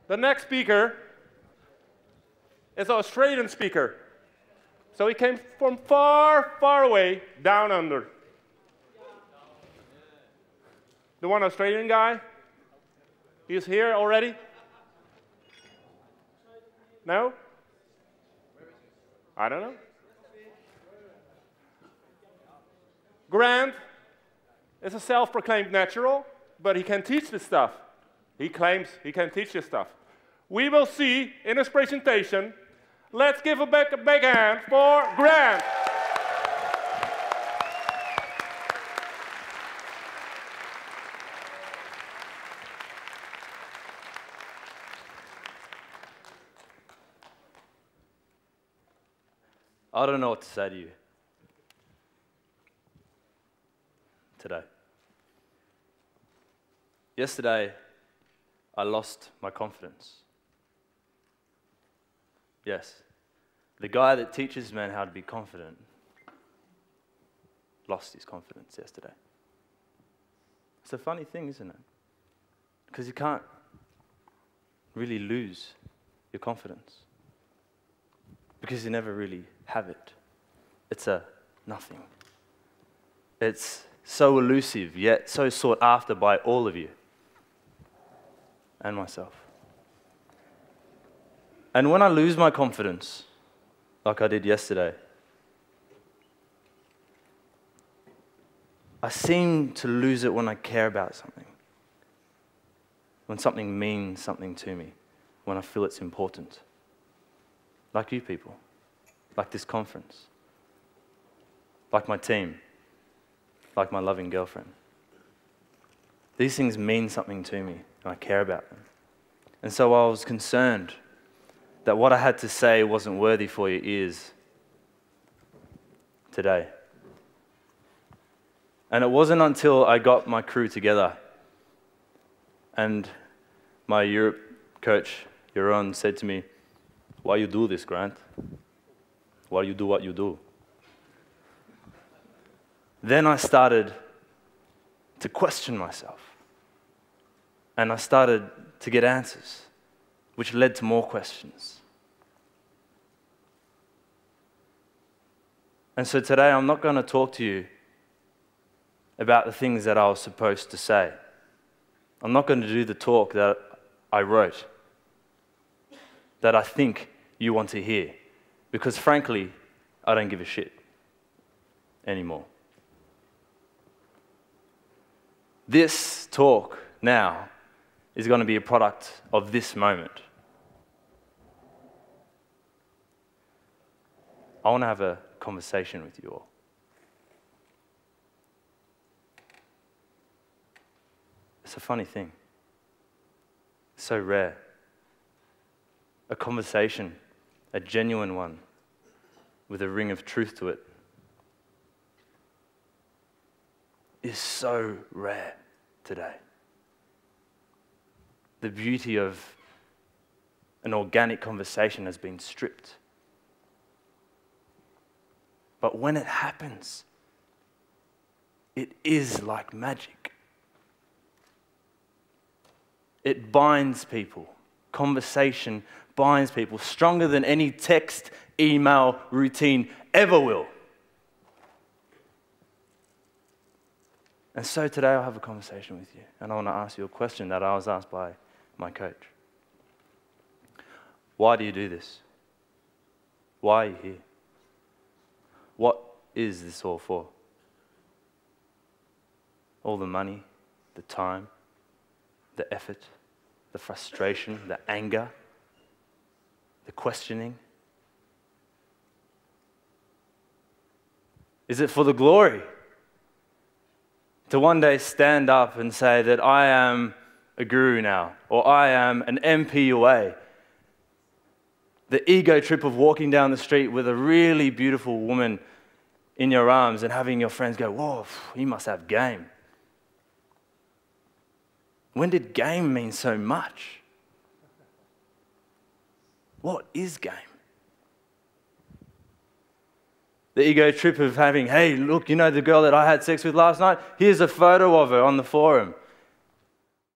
The next speaker is an Australian speaker. So he came from far, far away, down under. The one Australian guy? He's here already? No? I don't know. Grant is a self-proclaimed natural, but he can teach this stuff. He claims he can teach this stuff. We will see in his presentation. Let's give a big hand for Grant. I don't know what to say to you today. Yesterday, I lost my confidence. Yes, the guy that teaches men how to be confident lost his confidence yesterday. It's a funny thing, isn't it? Because you can't really lose your confidence. Because you never really have it. It's a nothing. It's so elusive, yet so sought after by all of you and myself. And when I lose my confidence, like I did yesterday, I seem to lose it when I care about something. When something means something to me, when I feel it's important. Like you people, like this conference, like my team, like my loving girlfriend. These things mean something to me, and I care about them. And so I was concerned that what I had to say wasn't worthy for your ears today. And it wasn't until I got my crew together and my Europe coach, Jeroen, said to me, "Why you do this, Grant? Why you do what you do?" Then I started to question myself. And I started to get answers, which led to more questions. And so today I'm not going to talk to you about the things that I was supposed to say. I'm not going to do the talk that I wrote, that I think you want to hear. Because frankly, I don't give a shit anymore. This talk now is going to be a product of this moment. I want to have a conversation with you all. It's a funny thing. It's so rare. A conversation, a genuine one, with a ring of truth to it, is so rare today. The beauty of an organic conversation has been stripped. But when it happens, it is like magic. It binds people. Conversation binds people stronger than any text, email, routine ever will. And so today I'll have a conversation with you, and I want to ask you a question that I was asked by my coach. Why do you do this? Why are you here? What is this all for? All the money, the time, the effort, the frustration, the anger, the questioning? Is it for the glory? To one day stand up and say that I am a guru now, or I am an MP away. The ego trip of walking down the street with a really beautiful woman in your arms and having your friends go, "Whoa, he must have game." When did game mean so much? What is game? The ego trip of having, "Hey, look, you know the girl that I had sex with last night? Here's a photo of her on the forum."